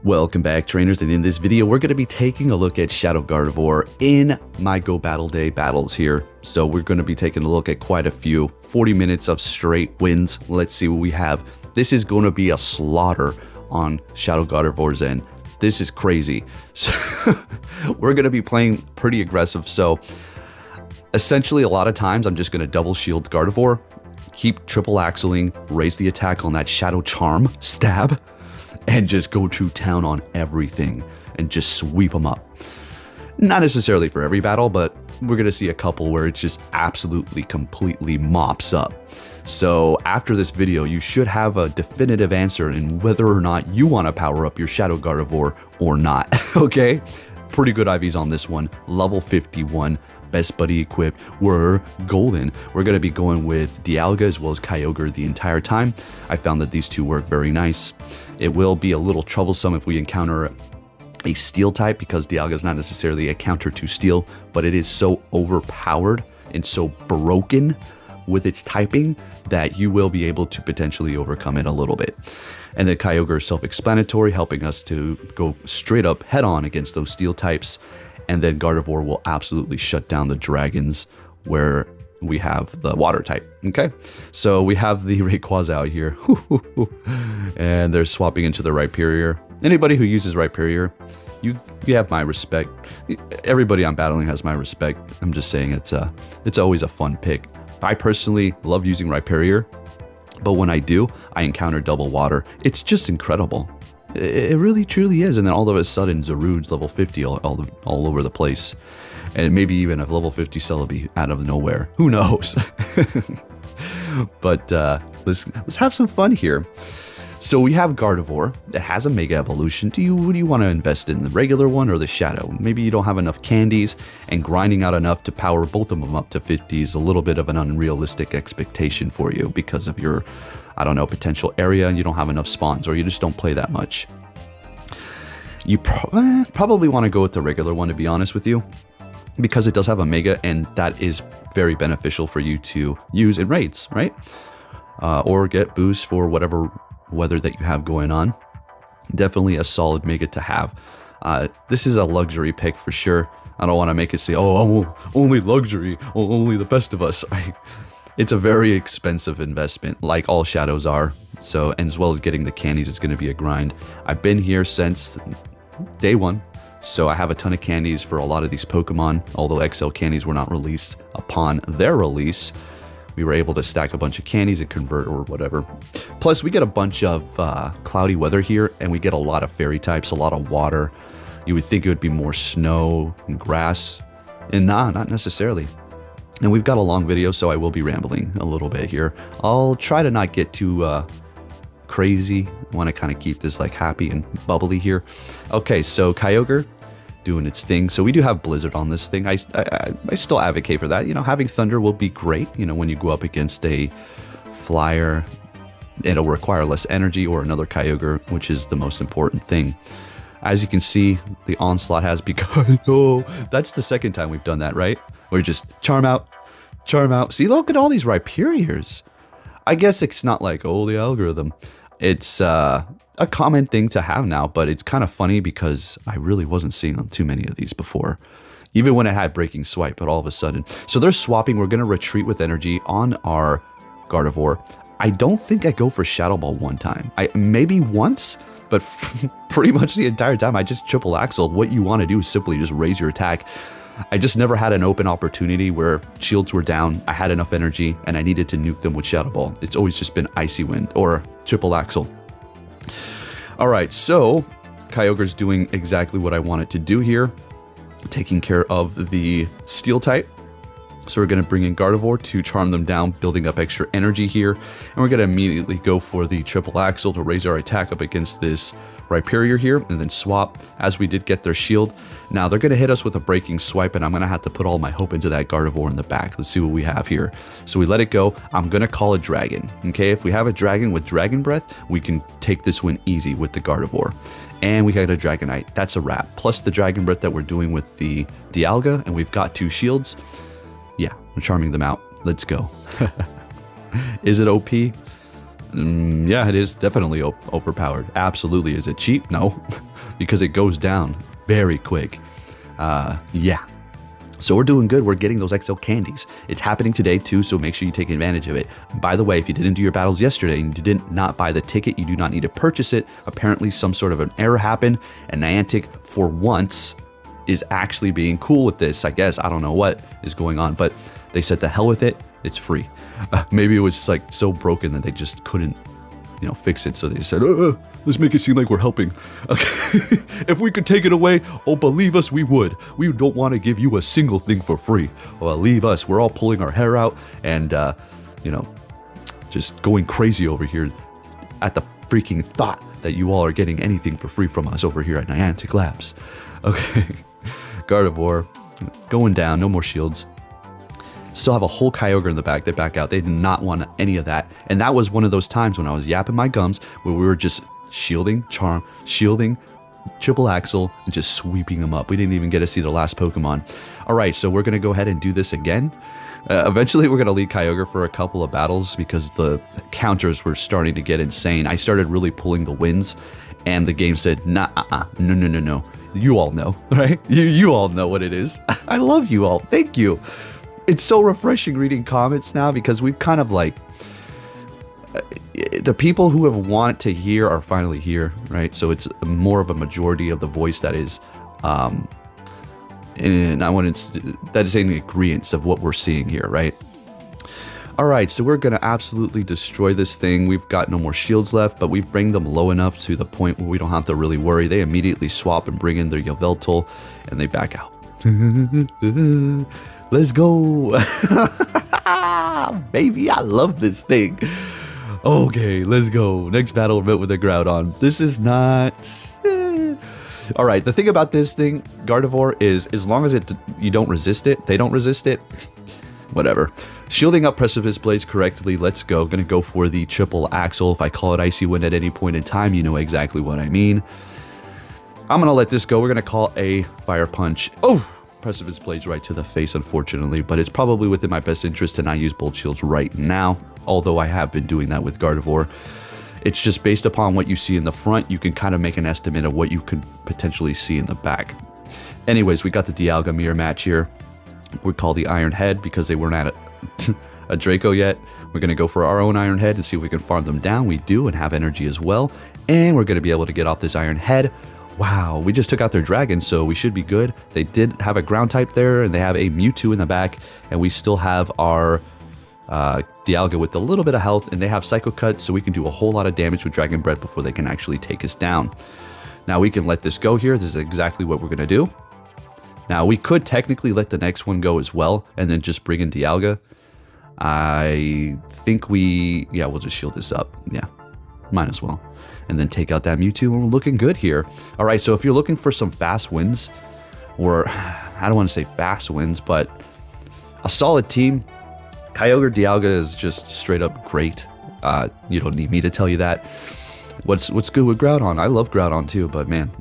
Welcome back, trainers, and in this video we're going to be taking a look at Shadow Gardevoir in my Go Battle Day battles here. So we're going to be taking a look at quite a few 40 minutes of straight wins. Let's see what we have. This is going to be a slaughter on Shadow Gardevoir's end. This is crazy. So we're going to be playing pretty aggressive. So essentially a lot of times I'm just going to double shield Gardevoir, keep triple axling, raise the attack on that Shadow Charm stab, and just go to town on everything and just sweep them up. Not necessarily for every battle, but we're going to see a couple where it just absolutely completely mops up. So after this video, you should have a definitive answer in whether or not you want to power up your Shadow Gardevoir or not. Okay? Pretty good IVs on this one. Level 51. Best buddy equipped. We're golden. We're going to be going with Dialga as well as Kyogre the entire time. I found that these two work very nice. It will be a little troublesome if we encounter a steel type because Dialga is not necessarily a counter to steel, but it is so overpowered and so broken with its typing that you will be able to potentially overcome it a little bit. And then Kyogre is self-explanatory, helping us to go straight up head on against those steel types. And then Gardevoir will absolutely shut down the dragons where we have the water type. Okay, so we have the Rayquaza out here. And they're swapping into the Rhyperior. Anybody who uses Rhyperior, you have my respect. Everybody I'm battling has my respect. I'm just saying it's always a fun pick. I personally love using Rhyperior, but when I do, I encounter double water. It's just incredible. It really truly is. And then all of a sudden Zarude's level 50 all over the place. And maybe even a level 50 Celebi out of nowhere. Who knows? But let's have some fun here. So we have Gardevoir that has a Mega Evolution. What do you want to invest in, the regular one or the Shadow? Maybe you don't have enough candies, and grinding out enough to power both of them up to 50 is a little bit of an unrealistic expectation for you because of your, I don't know, potential area, and you don't have enough spawns, or you just don't play that much. You probably want to go with the regular one, to be honest with you, because it does have a Mega, and that is very beneficial for you to use in raids, right? Or get boosts for whatever weather that you have going on. Definitely a solid Mega to have. This is a luxury pick for sure. I don't want to make it say, oh, only luxury, only the best of us. It's a very expensive investment, like all Shadows are. So, and as well as getting the candies, it's going to be a grind. I've been here since day one, so I have a ton of candies for a lot of these Pokemon. Although XL candies were not released upon their release, we were able to stack a bunch of candies and convert or whatever. Plus, we get a bunch of cloudy weather here, and we get a lot of fairy types, a lot of water. You would think it would be more snow and grass, and not necessarily. And we've got a long video, so I will be rambling a little bit here. I'll try to not get too crazy. I want to kind of keep this like happy and bubbly here. Okay, so Kyogre doing its thing. So we do have Blizzard on this thing. I still advocate for that. You know, having Thunder will be great. You know, when you go up against a flyer, it'll require less energy, or another Kyogre, which is the most important thing. As you can see, the onslaught has begun. Oh, that's the second time we've done that, right? We're just charm out, charm out. See, look at all these Rhyperiors. I guess it's not like, oh, the algorithm. It's a common thing to have now, but it's kind of funny because I really wasn't seeing on too many of these before. Even when it had Breaking Swipe, but all of a sudden. So they're swapping. We're going to retreat with energy on our Gardevoir. I don't think I go for Shadow Ball one time. Maybe once, but pretty much the entire time I just triple axled. What you want to do is simply just raise your attack. I just never had an open opportunity where shields were down, I had enough energy, and I needed to nuke them with Shadow Ball. It's always just been Icy Wind or triple axle. All right, so Kyogre's doing exactly what I want it to do here, taking care of the steel type. So we're going to bring in Gardevoir to charm them down, building up extra energy here. And we're going to immediately go for the triple axle to raise our attack up against this Rhyperior here, and then swap, as we did get their shield. Now they're going to hit us with a Breaking Swipe, and I'm going to have to put all my hope into that Gardevoir in the back. Let's see what we have here. So we let it go. I'm going to call a Dragon. Okay, if we have a Dragon with Dragon Breath, we can take this win easy with the Gardevoir. And we got a Dragonite. That's a wrap. Plus the Dragon Breath that we're doing with the Dialga, and we've got 2 shields. Yeah, we're charming them out. Let's go. Is it OP? Yeah, it is definitely overpowered. Absolutely. Is it cheap? No. because it goes down very quick. Yeah. So we're doing good. We're getting those XL candies. It's happening today too, so make sure you take advantage of it. By the way, if you didn't do your battles yesterday and you did not buy the ticket, you do not need to purchase it. Apparently some sort of an error happened, and Niantic, for once, is actually being cool with this. I guess I don't know what is going on, but they said the hell with it. It's free. Maybe it was just like so broken that they just couldn't, fix it. So they said, let's make it seem like we're helping. Okay. If we could take it away, oh, believe us, we would. We don't want to give you a single thing for free. Well, leave us. We're all pulling our hair out and, just going crazy over here at the freaking thought that you all are getting anything for free from us over here at Niantic Labs. Okay. Gardevoir going down. No more shields. Still have a whole Kyogre in the back. They back out. They did not want any of that. And that was one of those times when I was yapping my gums where we were just shielding, charm, shielding, triple axle, and just sweeping them up. We didn't even get to see the last Pokemon. All right, so we're going to go ahead and do this again. Eventually, we're going to lead Kyogre for a couple of battles because the counters were starting to get insane. I started really pulling the wins, and the game said, no. You all know, right? You all know what it is. I love you all. Thank you. It's so refreshing reading comments now because we've kind of like the people who have wanted to hear are finally here, right? So it's more of a majority of the voice that is, and that is in agreement of what we're seeing here, right? All right, so we're gonna absolutely destroy this thing. We've got no more shields left, but we bring them low enough to the point where we don't have to really worry. They immediately swap and bring in their Yveltal, and they back out. Let's go. Baby, I love this thing. Okay, let's go. Next battle, met with a Groudon. This is not... All right, the thing about this thing, Gardevoir, is as long as you don't resist it, they don't resist it, whatever. Shielding up Precipice Blades correctly, let's go. Gonna go for the triple axle. If I call it Icy Wind at any point in time, you know exactly what I mean. I'm gonna let this go. We're gonna call a Fire Punch. Oh! Precipice Blades right to the face, unfortunately, but it's probably within my best interest to not use Bolt Shields right now, although I have been doing that with Gardevoir. It's just based upon what you see in the front, you can kind of make an estimate of what you could potentially see in the back. Anyways, we got the Dialga mirror match here. We call the Iron Head because they weren't at a Draco yet. We're going to go for our own Iron Head and see if we can farm them down. We do, and have energy as well, and we're going to be able to get off this Iron Head. Wow, we just took out their dragon, so we should be good. They did have a ground type there, and they have a Mewtwo in the back, and we still have our Dialga with a little bit of health, and they have Psycho Cut, so we can do a whole lot of damage with Dragon Breath before they can actually take us down. Now we can let this go here. This is exactly what we're going to do. Now we could technically let the next one go as well, and then just bring in Dialga. I think we'll just shield this up. Yeah, might as well. And then take out that Mewtwo, and we're looking good here. All right, so if you're looking for some fast wins, or I don't want to say fast wins, but a solid team, Kyogre Dialga is just straight up great. You don't need me to tell you that. What's good with Groudon? I love Groudon too, but man,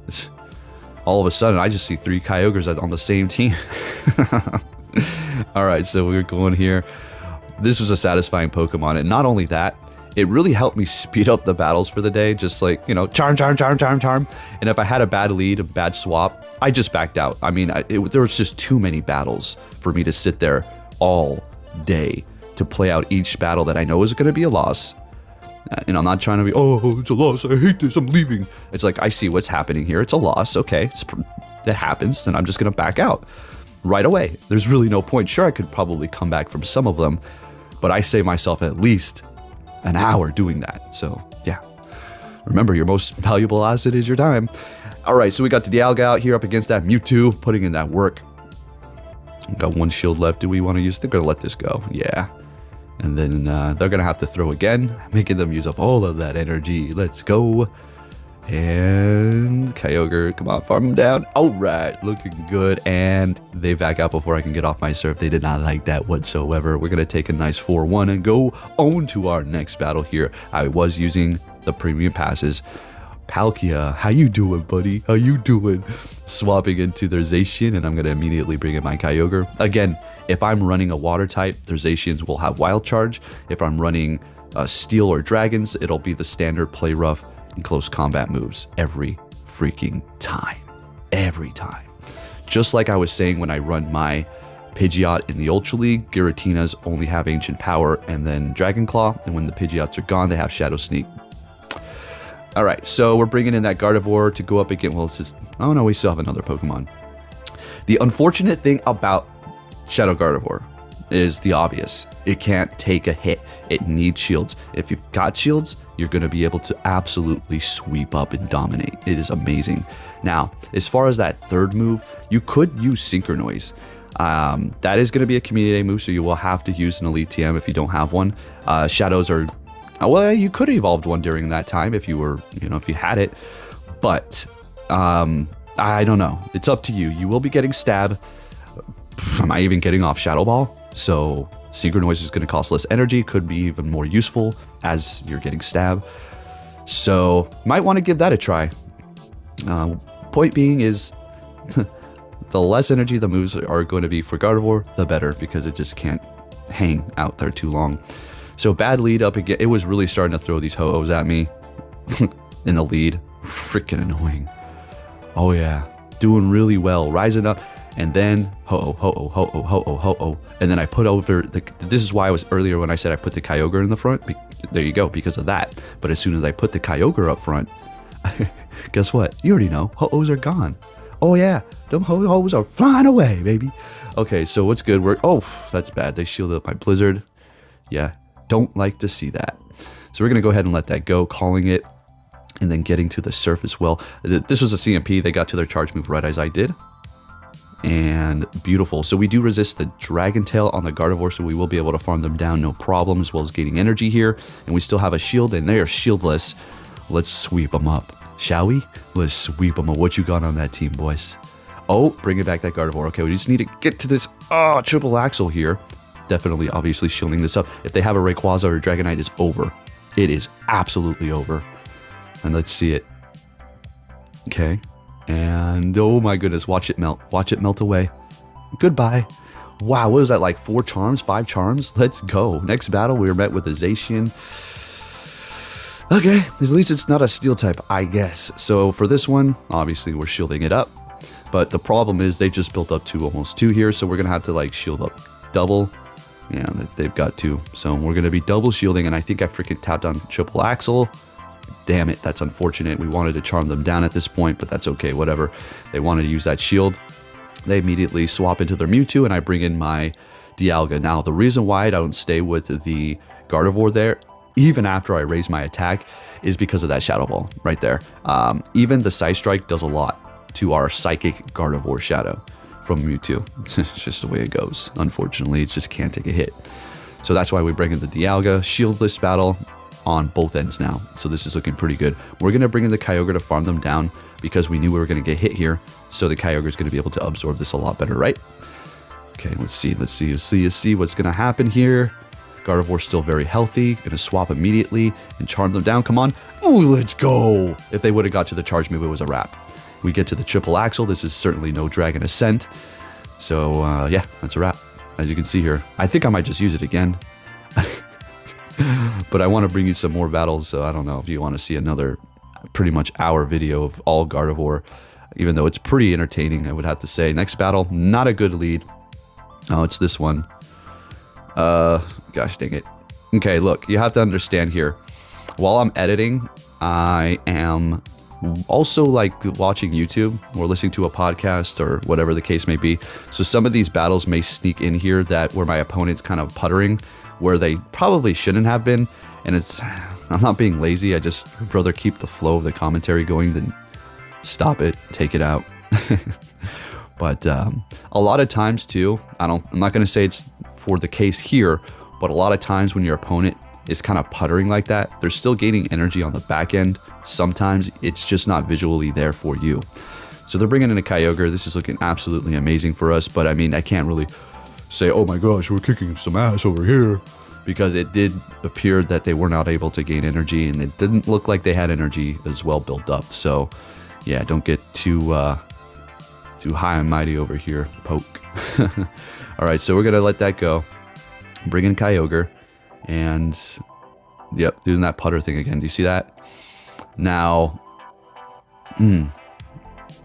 all of a sudden I just see 3 Kyogres on the same team. All right, so we're going here. This was a satisfying Pokemon, and not only that, it really helped me speed up the battles for the day, just like, charm. And if I had a bad lead, a bad swap, I just backed out. I mean, there was just too many battles for me to sit there all day to play out each battle that I know is going to be a loss. And I'm not trying to be, oh, it's a loss, I hate this, I'm leaving. It's like, I see what's happening here. It's a loss, okay, that happens, and I'm just going to back out right away. There's really no point. Sure, I could probably come back from some of them, but I save myself at least an hour doing that. So yeah, remember, your most valuable asset is your time. All right, so we got the Dialga out here up against that Mewtwo, putting in that work. Got 1 shield left. Do we want to use? They're gonna let this go. Yeah, and then they're gonna have to throw again, making them use up all of that energy. Let's go. And Kyogre, come on, farm him down. All right, looking good. And they back out before I can get off my surf. They did not like that whatsoever. We're going to take a nice 4-1 and go on to our next battle here. I was using the premium passes. Palkia, how you doing, buddy? How you doing? Swapping into their Zacian, and I'm going to immediately bring in my Kyogre. Again, if I'm running a water type, their Zacians will have Wild Charge. If I'm running Steel or Dragons, it'll be the standard Play Rough and close combat moves every freaking time. Every time. Just like I was saying when I run my Pidgeot in the Ultra League, Giratina's only have Ancient Power and then Dragon Claw, and when the Pidgeots are gone, they have Shadow Sneak. Alright, so we're bringing in that Gardevoir to go up again. Well, it's just, oh no, we still have another Pokemon. The unfortunate thing about Shadow Gardevoir is the obvious. It can't take a hit. It needs shields. If you've got shields, you're going to be able to absolutely sweep up and dominate. It is amazing. Now, as far as that third move, you could use Synchronoise. That is going to be a Community Day move, so you will have to use an Elite TM if you don't have one. Shadows are... Well, you could have evolved one during that time if you were, if you had it. But, I don't know. It's up to you. You will be getting Stab. Am I even getting off Shadow Ball? So, Synchronoise is going to cost less energy. Could be even more useful as you're getting Stab. So, might want to give that a try. Point being is, the less energy the moves are going to be for Gardevoir, the better, because it just can't hang out there too long. So bad lead up again. It was really starting to throw these ho-ohs at me in the lead. Freaking annoying. Oh yeah, doing really well, rising up, and then ho-oh, ho-oh, ho-oh, ho-oh, ho-oh, and then I put over the. This is why I was earlier when I said I put the Kyogre in the front. There you go, because of that. But as soon as I put the Kyogre up front, guess what? You already know, ho-ohs are gone. Oh yeah, them ho-ohs are flying away, baby. Okay, so what's good? Oh, that's bad. They shielded up my Blizzard. Yeah. Don't like to see that. So we're going to go ahead and let that go, calling it, and then getting to the surface. Well, this was a CMP. They got to their charge move right as I did. And beautiful. So we do resist the Dragon Tail on the Gardevoir, so we will be able to farm them down no problem, as well as gaining energy here. And we still have a shield, and they are shieldless. Let's sweep them up, shall we? Let's sweep them up. What you got on that team, boys? Oh, bringing back that Gardevoir. Okay, we just need to get to this triple axle here. Definitely, obviously, shielding this up. If they have a Rayquaza or a Dragonite, it's over. It is absolutely over. And let's see it. Okay. And, oh my goodness, watch it melt. Watch it melt away. Goodbye. Wow, what is that, like 4 charms? 5 charms? Let's go. Next battle, we were met with a Zacian. Okay, at least it's not a Steel type, I guess. So for this one, obviously, we're shielding it up. But the problem is they just built up to almost 2 here, so we're going to have to, like, shield up double. Yeah, they've got 2. So we're going to be double shielding, and I think I freaking tapped on triple axle. Damn it, that's unfortunate. We wanted to charm them down at this point, but that's okay, whatever. They wanted to use that shield. They immediately swap into their Mewtwo, and I bring in my Dialga. Now, the reason why I don't stay with the Gardevoir there, even after I raise my attack, is because of that Shadow Ball right there. Even the Psy Strike does a lot to our Psychic Gardevoir Shadow from Mewtwo. It's just the way it goes. Unfortunately, it just can't take a hit. So that's why we bring in the Dialga. Shieldless battle on both ends now. So this is looking pretty good. We're going to bring in the Kyogre to farm them down because we knew we were going to get hit here. So the Kyogre is going to be able to absorb this a lot better, right? Okay, let's see what's going to happen here. Gardevoir's still very healthy. Going to swap immediately and charm them down. Come on. Ooh, let's go. If they would have got to the charge move, it was a wrap. We get to the triple axle. This is certainly no Dragon Ascent. So, yeah, that's a wrap. As you can see here. I think I might just use it again. But I want to bring you some more battles, so I don't know if you want to see another pretty much hour video of all Gardevoir, even though it's pretty entertaining, I would have to say. Next battle, not a good lead. Oh, it's this one. Gosh dang it. Okay, look, you have to understand here. While I'm editing, I am also like watching YouTube or listening to a podcast or whatever the case may be. So some of these battles may sneak in here that where my opponent's kind of puttering where they probably shouldn't have been. And I'm not being lazy. I just would rather keep the flow of the commentary going than stop it, take it out. But a lot of times too, I'm not going to say it's for the case here, but a lot of times when your opponent is kind of puttering like that, they're still gaining energy on the back end. Sometimes it's just not visually there for you. So they're bringing in a Kyogre. This is looking absolutely amazing for us, but I mean, I can't really say, oh my gosh, we're kicking some ass over here, because it did appear that they were not able to gain energy, and it didn't look like they had energy as well built up. So yeah, don't get too high and mighty over here, poke. All right, so we're gonna let that go. Bring in Kyogre, and yep, doing that putter thing again. Do you see that? Now,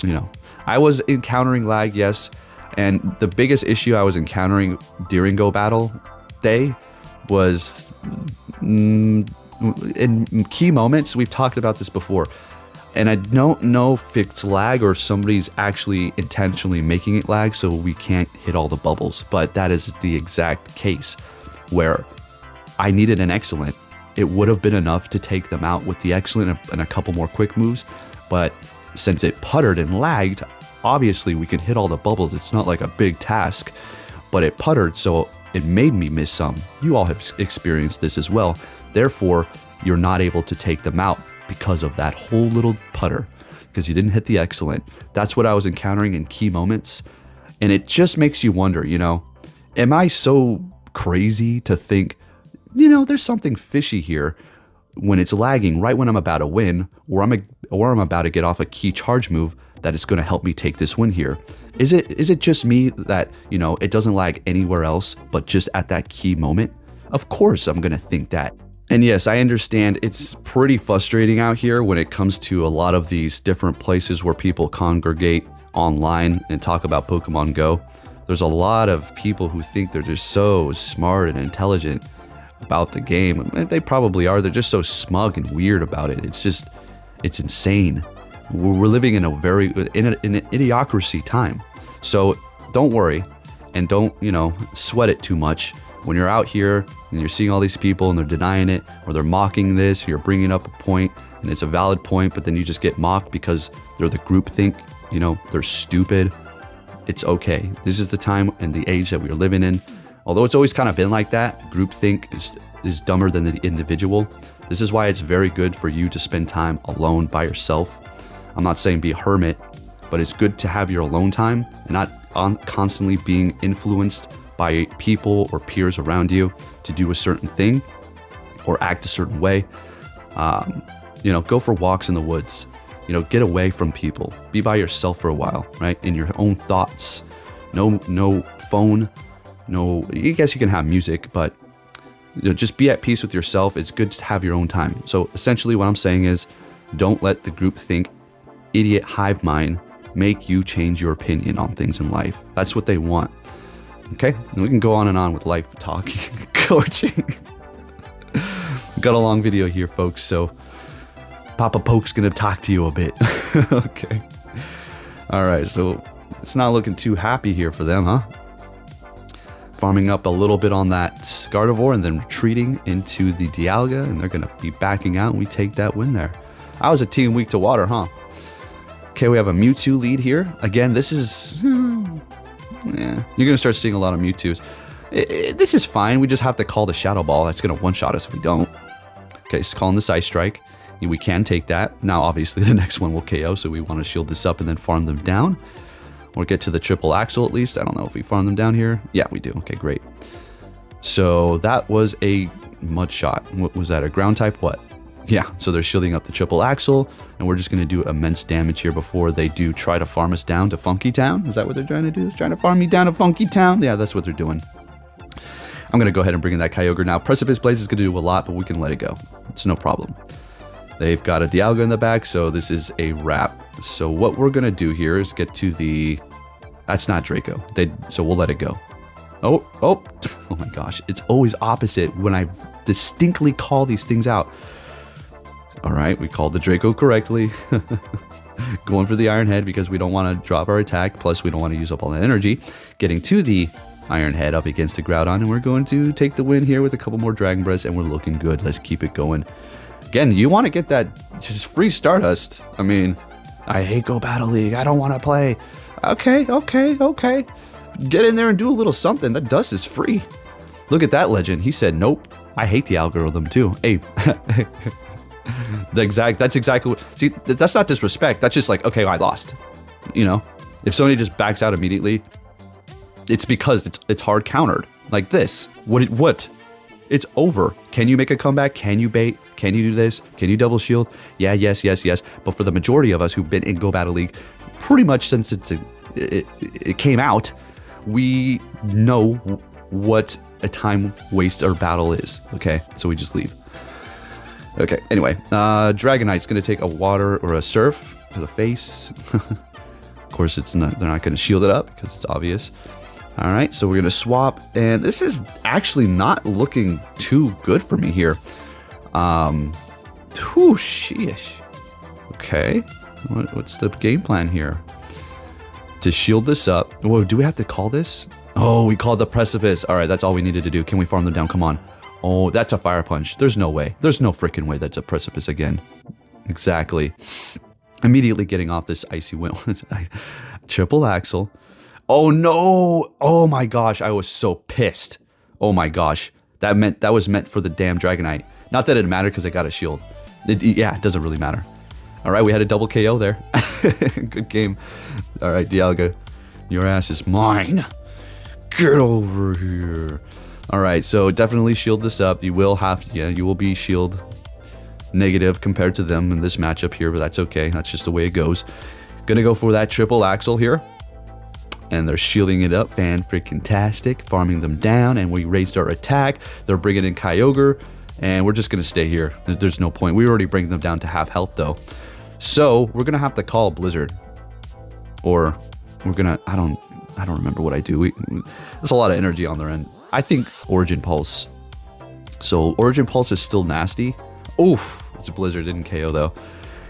you know, I was encountering lag, yes, and the biggest issue I was encountering during Go Battle Day was in key moments. We've talked about this before, and I don't know if it's lag or somebody's actually intentionally making it lag so we can't hit all the bubbles, but that is the exact case where I needed an excellent. It would have been enough to take them out with the excellent and a couple more quick moves, but since it puttered and lagged, obviously we can hit all the bubbles. It's not like a big task, but it puttered, so it made me miss some. You all have experienced this as well. Therefore, you're not able to take them out because of that whole little putter, because you didn't hit the excellent. That's what I was encountering in key moments. And it just makes you wonder, you know, am I so crazy to think, you know, there's something fishy here when it's lagging right when I'm about to win, or I'm about to get off a key charge move that is going to help me take this win here. Is it just me that, you know, it doesn't lag anywhere else but just at that key moment? Of course I'm going to think that. And yes, I understand it's pretty frustrating out here when it comes to a lot of these different places where people congregate online and talk about Pokemon Go. There's a lot of people who think they're just so smart and intelligent about the game. They probably are. They're just so smug and weird about it. It's insane. We're living in an idiocracy time. So don't worry and don't, you know, sweat it too much. When you're out here and you're seeing all these people and they're denying it, or they're mocking this, you're bringing up a point and it's a valid point, but then you just get mocked because they're the groupthink, you know, they're stupid. It's okay. This is the time and the age that we're living in. Although it's always kind of been like that, groupthink is dumber than the individual. This is why it's very good for you to spend time alone by yourself. I'm not saying be a hermit, but it's good to have your alone time and not constantly being influenced by people or peers around you to do a certain thing or act a certain way. You know, go for walks in the woods. You know, get away from people. Be by yourself for a while, right? In your own thoughts. No phone. No, I guess you can have music, but you know, just be at peace with yourself. It's good to have your own time. So essentially what I'm saying is, don't let the groupthink, idiot hive mind make you change your opinion on things in life. That's what they want. Okay, and we can go on and on with life talking, coaching. Got a long video here, folks, so Papa Poke's gonna talk to you a bit. Okay. All right, so it's not looking too happy here for them, huh? Farming up a little bit on that Gardevoir and then retreating into the Dialga, and they're gonna be backing out, and we take that win there. I was a team weak to water, huh? Okay, we have a Mewtwo lead here. Again, this is... yeah, you're gonna start seeing a lot of Mewtwo's. This is fine. We just have to call the Shadow Ball. That's gonna one-shot us if we don't. Okay, so calling this Ice Strike. We can take that. Now, obviously, the next one will KO, so we want to shield this up and then farm them down. Or get to the triple axle at least. I don't know if we farm them down here. Yeah, we do. Okay, great. So that was a mud shot. What was that? A ground type? What? Yeah, so they're shielding up the triple axle, and we're just going to do immense damage here before they do try to farm us down to Funky Town. Is that what they're trying to do? Trying to farm me down to Funky Town? Yeah, that's what they're doing. I'm going to go ahead and bring in that Kyogre now. Precipice Blaze is going to do a lot, but we can let it go. It's no problem. They've got a Dialga in the back, so this is a wrap. So what we're going to do here is get to the... That's not Draco. So we'll let it go. Oh my gosh. It's always opposite when I distinctly call these things out. All right, we called the Draco correctly. Going for the Iron Head because we don't want to drop our attack. Plus, we don't want to use up all that energy. Getting to the Iron Head up against the Groudon, and we're going to take the win here with a couple more Dragon Breaths, and we're looking good. Let's keep it going. Again, you want to get that just free Stardust. I mean, I hate Go Battle League. I don't want to play. Okay. Get in there and do a little something. That dust is free. Look at that legend. He said, nope. I hate the algorithm too. Hey. That's exactly what... See, that's not disrespect. That's just like, okay, I lost. You know? If somebody just backs out immediately, it's because it's hard countered. Like this. What? It's over. Can you make a comeback? Can you bait? Can you do this? Can you double shield? Yeah, yes. But for the majority of us who've been in Go Battle League, pretty much since it came out, we know what a time waster battle is. Okay, so we just leave. Okay, anyway, Dragonite's gonna take a water or a surf to the face. course, they're not going to shield it up because it's obvious. All right, so we're going to swap, and this is actually not looking too good for me here. Sheesh. Okay, what's the game plan here? To shield this up. Whoa, do we have to call this? Oh, we called the precipice. All right, that's all we needed to do. Can we farm them down? Come on. Oh, that's a fire punch. There's no way. There's no freaking way that's a precipice again. Exactly. Immediately getting off this icy wind. Triple axle. Oh no! Oh my gosh, I was so pissed. Oh my gosh. That was meant for the damn Dragonite. Not that it mattered because I got a shield. Yeah, it doesn't really matter. Alright, we had a double KO there. Good game. Alright, Dialga. Your ass is mine. Get over here. Alright, so definitely shield this up. You will be shield negative compared to them in this matchup here, but that's okay. That's just the way it goes. Gonna go for that triple axle here. And they're shielding it up. Fan-freaking-tastic. Farming them down. And we raised our attack. They're bringing in Kyogre. And we're just going to stay here. There's no point. We already bring them down to half health, though. So, we're going to have to call Blizzard. Or, we're going to... I don't remember what I do. There's a lot of energy on their end. I think Origin Pulse. So, Origin Pulse is still nasty. Oof! It's a Blizzard. Didn't KO, though.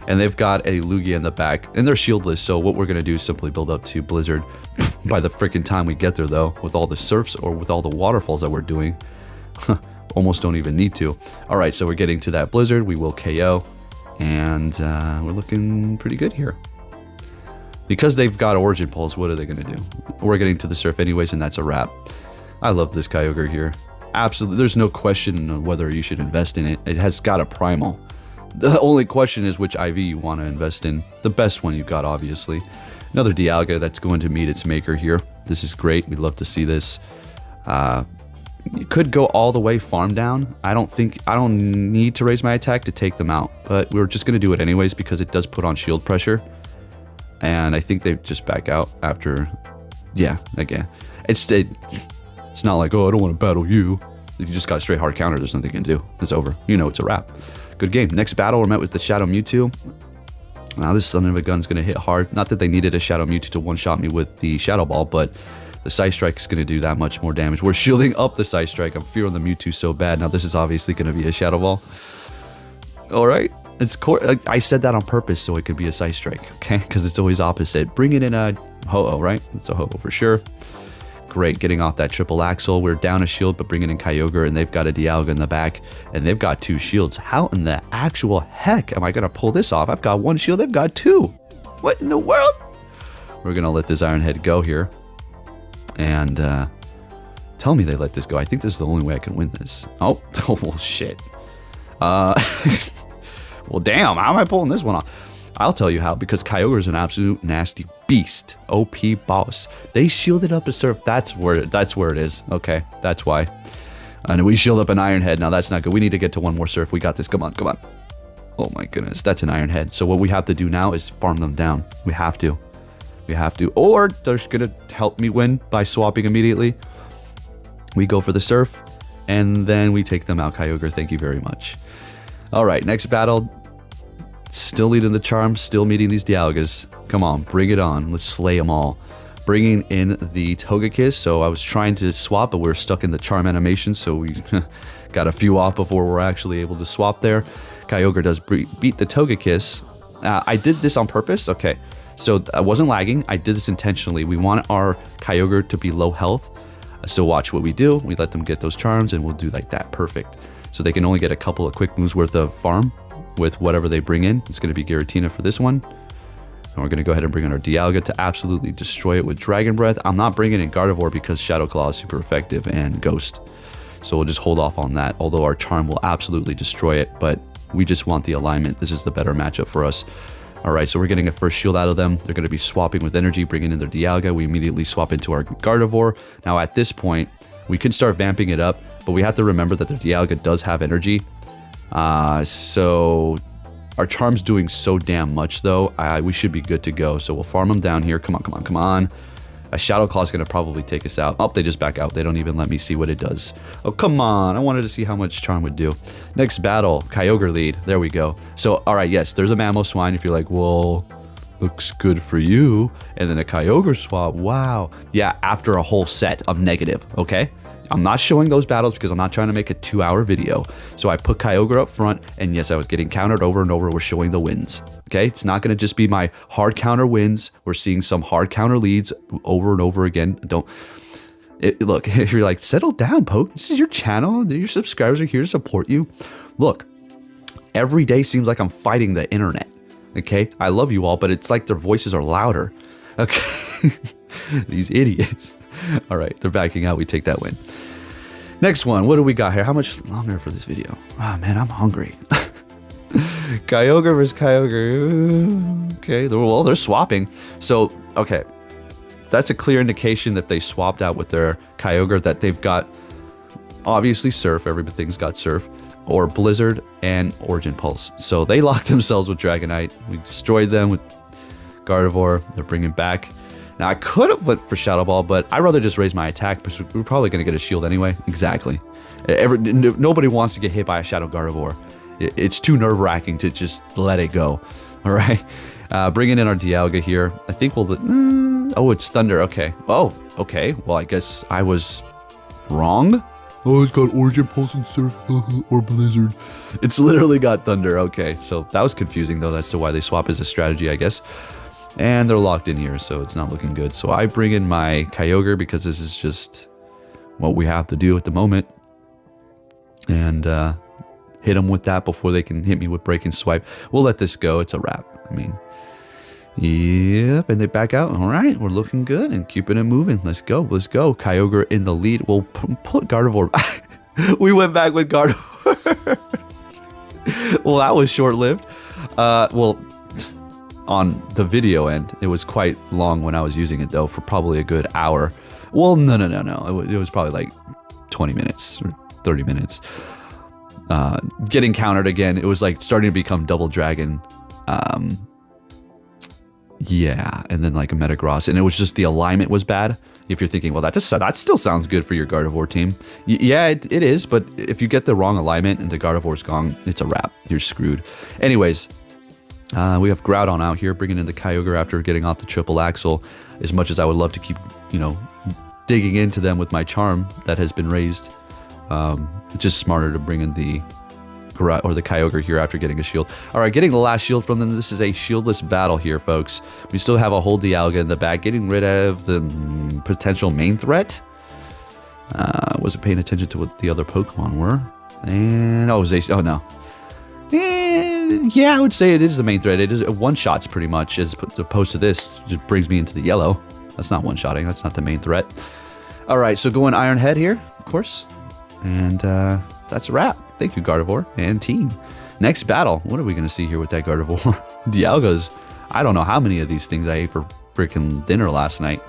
And they've got a Lugia in the back. And they're shieldless, so what we're going to do is simply build up to Blizzard. By the freaking time we get there, though, with all the surfs or with all the waterfalls that we're doing, almost don't even need to. All right, so we're getting to that Blizzard. We will KO. And we're looking pretty good here. Because they've got Origin Pulse, what are they going to do? We're getting to the surf anyways, and that's a wrap. I love this Kyogre here. Absolutely. There's no question on whether you should invest in it. It has got a Primal. The only question is which IV you want to invest in. The best one you've got, obviously. Another Dialga that's going to meet its maker here. This is great. We'd love to see this. You could go all the way farm down. I don't need to raise my attack to take them out. But we're just going to do it anyways because it does put on shield pressure. And I think they just back out after... Yeah, again. It's not like, oh, I don't want to battle you. If you just got a straight hard counter, there's nothing you can do. It's over. You know it's a wrap. Good game. Next battle, we're met with the Shadow Mewtwo. Now, this son of a gun's going to hit hard. Not that they needed a Shadow Mewtwo to one-shot me with the Shadow Ball, but the Psy Strike is going to do that much more damage. We're shielding up the Psy Strike. I'm fearing the Mewtwo so bad. Now, this is obviously going to be a Shadow Ball. All right. I said that on purpose so it could be a Psy Strike, okay? Because it's always opposite. Bringing in a Ho-Oh, right? It's a Ho-Oh for sure. Great, getting off that triple axle. We're down a shield, but bringing in Kyogre, and they've got a Dialga in the back, and they've got 2 shields. How in the actual heck am I going to pull this off? I've got 1 shield, they've got 2. What in the world? We're going to let this Iron Head go here. And tell me they let this go. I think this is the only way I can win this. Oh, well, shit. Well, damn, how am I pulling this one off? I'll tell you how, because Kyogre is an absolute nasty beast. OP boss. They shielded up a surf. That's where it is. Okay, that's why. And we shield up an Iron Head. Now that's not good. We need to get to 1 more surf. We got this. Come on, come on. Oh my goodness, that's an Iron Head. So what we have to do now is farm them down. We have to. We have to. Or they're gonna help me win by swapping immediately. We go for the surf, and then we take them out. Kyogre, thank you very much. All right, next battle. Still leading the charm, still meeting these Dialgas. Come on, bring it on. Let's slay them all. Bringing in the Togekiss. So I was trying to swap, but we were stuck in the charm animation, so we got a few off before we're actually able to swap there. Kyogre does beat the Togekiss. I did this on purpose. Okay, so I wasn't lagging. I did this intentionally. We want our Kyogre to be low health. So watch what we do. We let them get those charms, and we'll do like that. Perfect. So they can only get a couple of quick moves worth of farm with whatever they bring in. It's going to be Giratina for this one. And we're going to go ahead and bring in our Dialga to absolutely destroy it with Dragon Breath. I'm not bringing in Gardevoir because Shadow Claw is super effective and Ghost. So we'll just hold off on that, although our Charm will absolutely destroy it, but we just want the alignment. This is the better matchup for us. All right, so we're getting a first shield out of them. They're going to be swapping with energy, bringing in their Dialga. We immediately swap into our Gardevoir. Now at this point, we can start vamping it up, but we have to remember that their Dialga does have energy. So our Charm's doing so damn much, though. We should be good to go. So we'll farm them down here. Come on, come on, come on. A Shadow Claw is going to probably take us out. Oh, they just back out. They don't even let me see what it does. Oh, come on. I wanted to see how much Charm would do. Next battle, Kyogre lead. There we go. So, all right, yes, there's a Mamoswine. If you're like, well, looks good for you. And then a Kyogre swap, wow. Yeah, after a whole set of negative, okay? I'm not showing those battles because I'm not trying to make a 2-hour video. So I put Kyogre up front, and yes, I was getting countered over and over. We're showing the wins, okay? It's not going to just be my hard counter wins. We're seeing some hard counter leads over and over again. Look, if you're like, settle down, Poke. This is your channel. Your subscribers are here to support you. Look, every day seems like I'm fighting the internet, okay? I love you all, but it's like their voices are louder, okay? These idiots. All right, they're backing out. We take that win. Next one. What do we got here? How much longer for this video? Oh, man, I'm hungry. Kyogre versus Kyogre. Okay, well, they're swapping. So, okay. That's a clear indication that they swapped out with their Kyogre that they've got, obviously, Surf. Everything's got Surf. Or Blizzard and Origin Pulse. So they locked themselves with Dragonite. We destroyed them with Gardevoir. They're bringing back. Now, I could have went for Shadow Ball, but I'd rather just raise my attack because we're probably going to get a shield anyway. Exactly. Nobody wants to get hit by a Shadow Gardevoir. It's too nerve-wracking to just let it go. All right. Bringing in our Dialga here. I think we'll... oh, it's Thunder. Okay. Oh, okay. Well, I guess I was wrong. Oh, it's got Origin Pulse and Surf or Blizzard. It's literally got Thunder. Okay. So that was confusing, though. That's to why they swap as a strategy, I guess. And they're locked in here, so it's not looking good. So I bring in my Kyogre because this is just what we have to do at the moment. And hit them with that before they can hit me with Break and Swipe. We'll let this go. It's a wrap. I mean, yep. And they back out. All right, we're looking good and keeping it moving. Let's go. Let's go. Kyogre in the lead. We'll put Gardevoir back. We went back with Gardevoir. Well, that was short-lived. Well... On the video end, it was quite long when I was using it, though, for probably a good hour. Well, no. It was probably like 20 minutes or 30 minutes. Getting countered again, it was like starting to become Double Dragon. Yeah, and then like a Metagross. And it was just the alignment was bad. If you're thinking, well, that still sounds good for your Gardevoir team. Yeah, it is, but if you get the wrong alignment and the Gardevoir's gone, it's a wrap. You're screwed. Anyways... we have Groudon out here, bringing in the Kyogre after getting off the triple axle. As much as I would love to keep, digging into them with my charm that has been raised, it's just smarter to bring in the Kyogre here after getting a shield. All right, getting the last shield from them. This is a shieldless battle here, folks. We still have a whole Dialga in the back, getting rid of the potential main threat. Wasn't paying attention to what the other Pokemon were. And oh no. Yeah, I would say it is the main threat. It is one-shots pretty much, as opposed to this. Just brings me into the yellow. That's not one-shotting. That's not the main threat. All right, so going Iron Head here, of course. And that's a wrap. Thank you, Gardevoir and team. Next battle. What are we going to see here with that Gardevoir? Dialga's. I don't know how many of these things I ate for freaking dinner last night.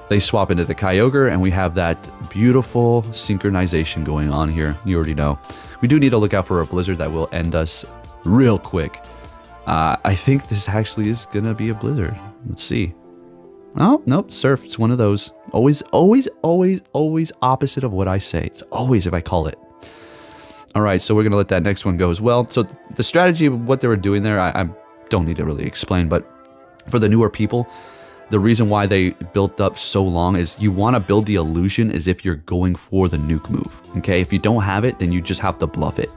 They swap into the Kyogre, and we have that beautiful synchronization going on here. You already know. We do need to look out for a Blizzard that will end us real quick. I think this actually is going to be a Blizzard. Let's see. Oh, nope, Surf. It's one of those. Always opposite of what I say. It's always if I call it. All right, so we're going to let that next one go as well. So the strategy of what they were doing there, I don't need to really explain, but for the newer people, the reason why they built up so long is you want to build the illusion as if you're going for the nuke move. Okay, if you don't have it, then you just have to bluff it,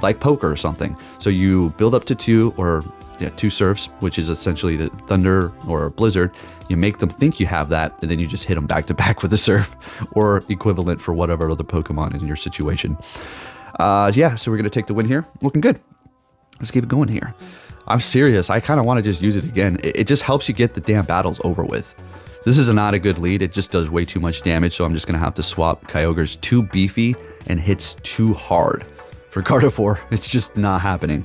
like poker or something. So you build up to two Surfs, which is essentially the Thunder or Blizzard. You make them think you have that, and then you just hit them back to back with a Surf or equivalent for whatever other Pokemon in your situation. Yeah, so we're gonna take the win here. Looking good. Let's keep it going here. I'm serious. I kind of want to just use it again. It just helps you get the damn battles over with. This is not a good lead. It just does way too much damage, so I'm just going to have to swap. Kyogre's too beefy and hits too hard for Gardevoir. It's just not happening.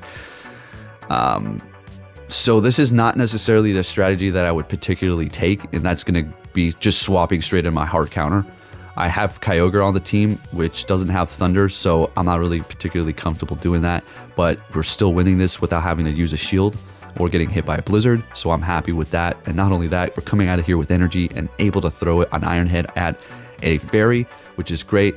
So this is not necessarily the strategy that I would particularly take, and that's going to be just swapping straight in my hard counter. I have Kyogre on the team, which doesn't have Thunder, so I'm not really particularly comfortable doing that. But we're still winning this without having to use a shield or getting hit by a Blizzard, so I'm happy with that. And not only that, we're coming out of here with energy and able to throw it on Iron Head at a Fairy, which is great.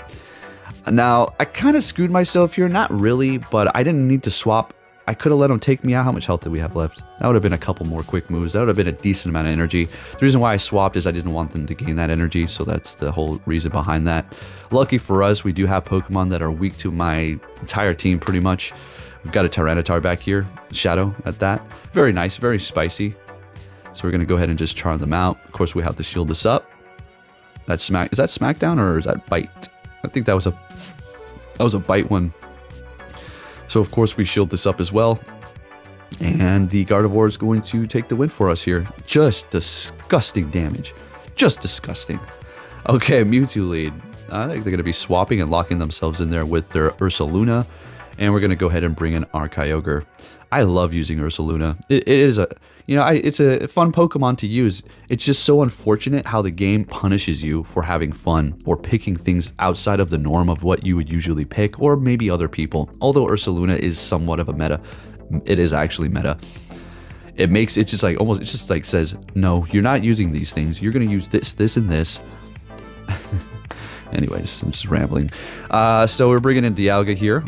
Now, I kind of screwed myself here, not really, but I didn't need to swap I could have let him take me out. How much health did we have left? That would have been a couple more quick moves. That would have been a decent amount of energy. The reason why I swapped is I didn't want them to gain that energy, so that's the whole reason behind that. Lucky for us, we do have Pokemon that are weak to my entire team pretty much. We've got a Tyranitar back here, Shadow at that. Very nice, very spicy. So we're going to go ahead and just charm them out. Of course, we have to shield this up. That's Smack. Is that Smackdown or is that Bite? I think that was a Bite one. So of course we shield this up as well. And the Gardevoir is going to take the win for us here. Just disgusting damage. Just disgusting. Okay, Mewtwo lead. I think they're going to be swapping and locking themselves in there with their Ursaluna. And we're going to go ahead and bring in our Kyogre. I love using Ursaluna. It is a, you know, it's a fun Pokemon to use. It's just so unfortunate how the game punishes you for having fun or picking things outside of the norm of what you would usually pick, or maybe other people. Although Ursaluna is somewhat of a meta, it is actually meta. It makes it just like almost, it just like says, no, you're not using these things. You're going to use this, this, and this. Anyways, I'm just rambling. So we're bringing in Dialga here.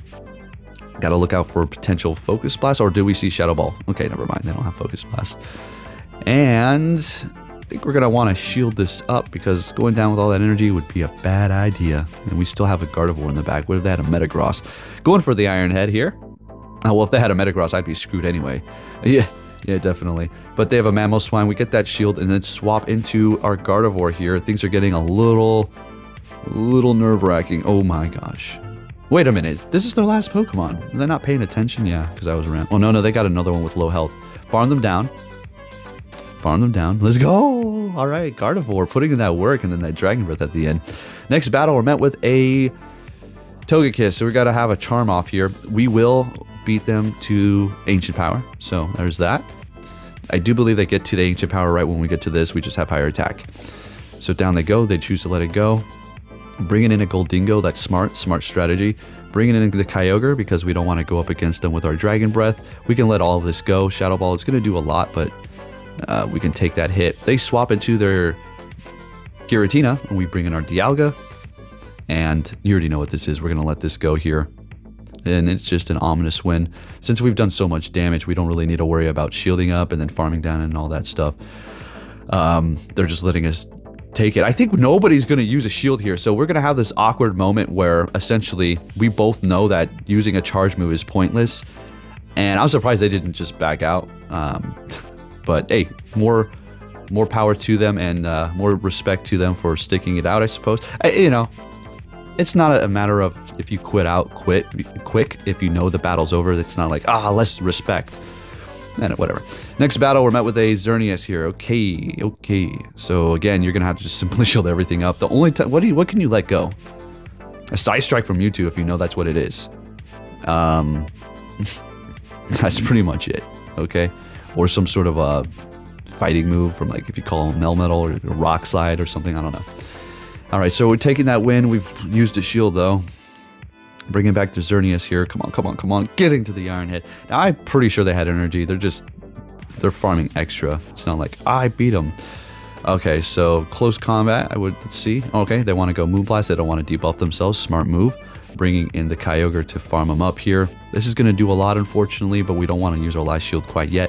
Got to look out for potential Focus Blast, or do we see Shadow Ball? Okay, never mind. They don't have Focus Blast. And I think we're going to want to shield this up because going down with all that energy would be a bad idea. And we still have a Gardevoir in the back. What if they had a Metagross? Going for the Iron Head here. Oh, well, if they had a Metagross, I'd be screwed anyway. Yeah, definitely. But they have a Mamoswine. We get that shield and then swap into our Gardevoir here. Things are getting a little nerve-wracking. Oh my gosh. Wait a minute, this is their last Pokemon. Are they not paying attention? Yeah, because I was around. Oh, no, they got another one with low health. Farm them down. Farm them down. Let's go! All right, Gardevoir putting in that work and then that Dragon Breath at the end. Next battle, we're met with a Togekiss, so we got to have a Charm off here. We will beat them to Ancient Power, so there's that. I do believe they get to the Ancient Power right when we get to this. We just have higher attack. So down they go. They choose to let it go. Bringing in a Goldingo, that's smart strategy. Bringing in the Kyogre because we don't want to go up against them with our Dragon Breath. We can let all of this go. Shadow Ball is going to do a lot, but we can take that hit. They swap into their Giratina, and we bring in our Dialga. And you already know what this is. We're going to let this go here. And it's just an ominous win. Since we've done so much damage, we don't really need to worry about shielding up and then farming down and all that stuff. They're just letting us take it. I think nobody's going to use a shield here, so we're going to have this awkward moment where essentially we both know that using a charge move is pointless, and I'm surprised they didn't just back out. But hey, more power to them, and more respect to them for sticking it out, I suppose. You know, it's not a matter of if you quit quick if you know the battle's over. It's not like, less respect. And whatever. Next battle, we're met with a Xerneas here. Okay. So again, you're gonna have to just simply shield everything up. The only time, what can you let go? A Side Strike from Mewtwo, if you know that's what it is. That's pretty much it. Okay, or some sort of a fighting move from, like, if you call them Melmetal or Rock Slide or something. I don't know. All right, so we're taking that win. We've used a shield though. Bringing back the Xerneas here. Come on. Getting to the Iron Head. Now, I'm pretty sure they had energy. They're farming extra. It's not like, I beat them. Okay, so close combat, I would see. Okay, they want to go Moonblast. They don't want to debuff themselves. Smart move. Bringing in the Kyogre to farm them up here. This is going to do a lot, unfortunately, but we don't want to use our last shield quite yet.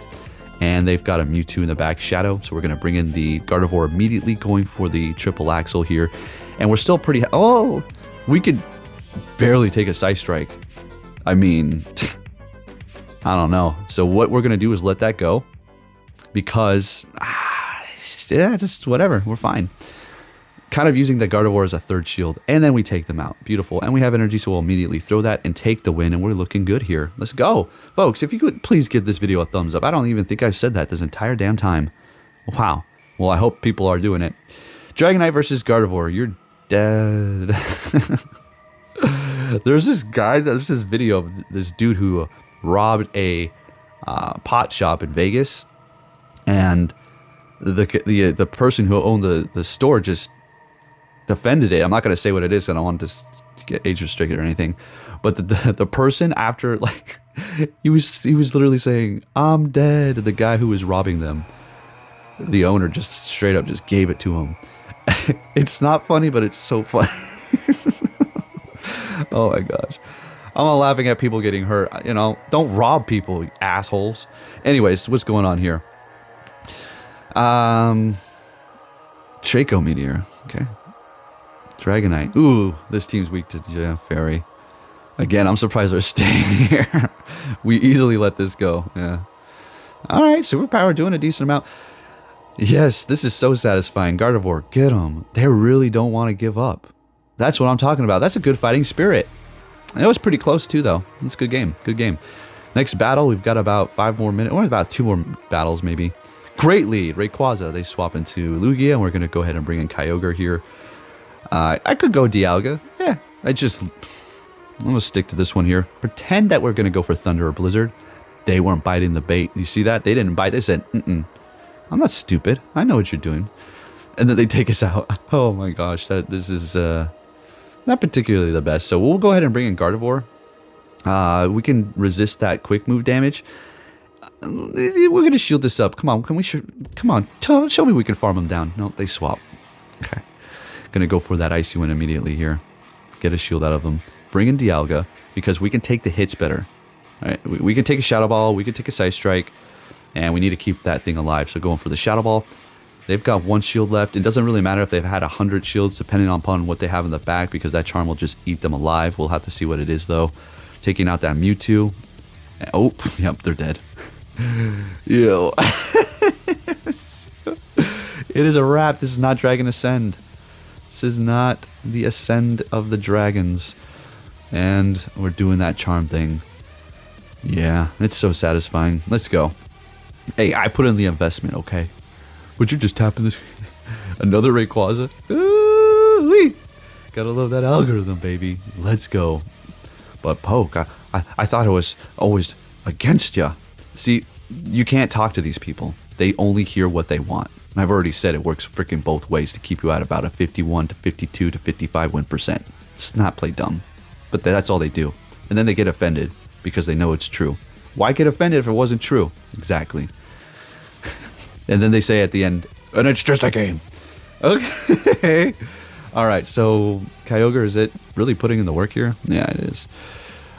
And they've got a Mewtwo in the back, Shadow. So we're going to bring in the Gardevoir immediately, going for the triple axle here. And we're still pretty... Oh, we could barely take a Side Strike. I mean, I don't know. So what we're going to do is let that go. Because, yeah, just whatever. We're fine. Kind of using the Gardevoir as a third shield. And then we take them out. Beautiful. And we have energy, so we'll immediately throw that and take the win. And we're looking good here. Let's go. Folks, if you could please give this video a thumbs up. I don't even think I've said that this entire damn time. Wow. Well, I hope people are doing it. Dragonite versus Gardevoir. You're dead. There's this video of this dude who robbed a pot shop in Vegas, and the person who owned the store just defended it. I'm not going to say what it is. I don't want to get age restricted or anything. But the person, after, like, he was literally saying, "I'm dead." The guy who was robbing them, the owner, just straight up just gave it to him. It's not funny, but it's so funny. Oh my gosh. I'm not laughing at people getting hurt. You know, don't rob people, you assholes. Anyways, what's going on here? Draco Meteor. Okay. Dragonite. Ooh, this team's weak to Fairy. Again, I'm surprised they're staying here. We easily let this go. Yeah. Alright, Superpower doing a decent amount. Yes, this is so satisfying. Gardevoir, get them. They really don't want to give up. That's what I'm talking about. That's a good fighting spirit. It was pretty close too, though. It's a good game. Good game. Next battle, we've got about 5 more minutes. Or about 2 more battles, maybe. Great lead. Rayquaza. They swap into Lugia, and we're going to go ahead and bring in Kyogre here. I could go Dialga. Yeah, I'm going to stick to this one here. Pretend that we're going to go for Thunder or Blizzard. They weren't biting the bait. You see that? They didn't bite. They said, I'm not stupid. I know what you're doing. And then they take us out. Oh my gosh. This is not particularly the best. So we'll go ahead and bring in Gardevoir. We can resist that quick move damage. We're going to shield this up. Come on. Come on. Show me we can farm them down. No, they swap. Okay. Going to go for that Icy Wind immediately here. Get a shield out of them. Bring in Dialga, because we can take the hits better. All right, we can take a Shadow Ball, we can take a Side Strike, and we need to keep that thing alive. So going for the Shadow Ball. They've got 1 shield left. It doesn't really matter if they've had 100 shields, depending upon what they have in the back, because that charm will just eat them alive. We'll have to see what it is, though. Taking out that Mewtwo. Oh, yep, they're dead. Yo. It is a wrap. This is not Dragon Ascend. This is not the Ascend of the Dragons. And we're doing that charm thing. Yeah, it's so satisfying. Let's go. Hey, I put in the investment, okay? Would you just tap in this? Another Rayquaza? Ooh-wee. Gotta love that algorithm, baby. Let's go. But Poke, I thought it was always against you. See, you can't talk to these people. They only hear what they want. I've already said it works freaking both ways to keep you at about a 51 to 52 to 55 win percent. Let's not play dumb. But that's all they do. And then they get offended because they know it's true. Why get offended if it wasn't true? Exactly. And then they say at the end, and it's just a game. Okay. All right, so Kyogre, is it really putting in the work here? Yeah, it is.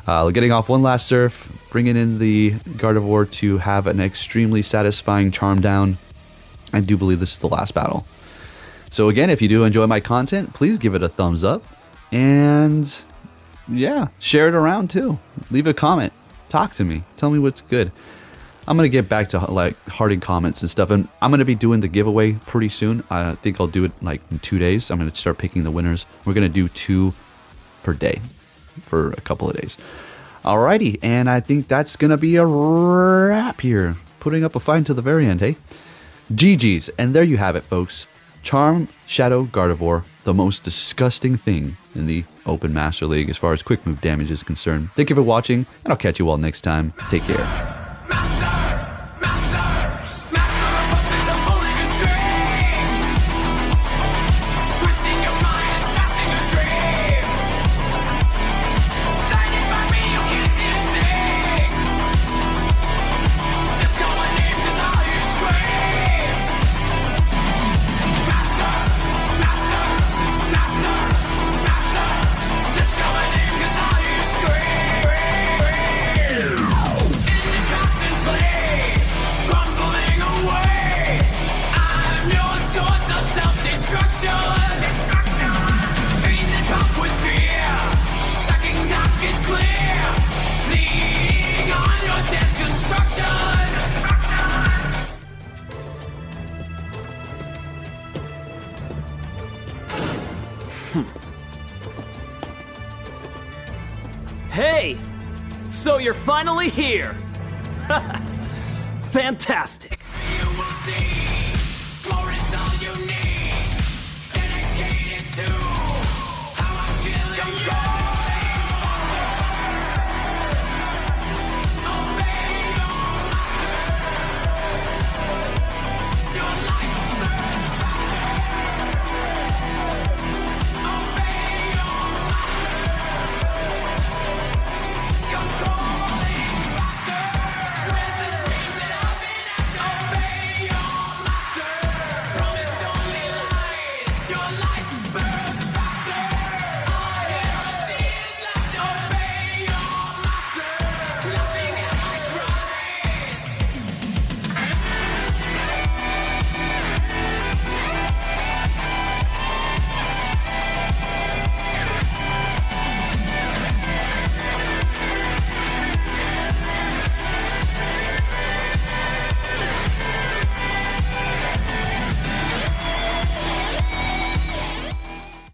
Getting off one last surf, bringing in the Gardevoir to have an extremely satisfying charm down. I do believe this is the last battle. So again, if you do enjoy my content, please give it a thumbs up. And yeah, share it around too. Leave a comment. Talk to me. Tell me what's good. I'm going to get back to like hearting comments and stuff. And I'm going to be doing the giveaway pretty soon. I think I'll do it like in 2 days. I'm going to start picking the winners. We're going to do 2 per day for a couple of days. Alrighty. And I think that's going to be a wrap here. Putting up a fight until the very end, hey? GG's. And there you have it, folks. Charm Shadow Gardevoir, the most disgusting thing in the Open Master League as far as quick move damage is concerned. Thank you for watching, and I'll catch you all next time. Take care. Hey! So you're finally here! Fantastic!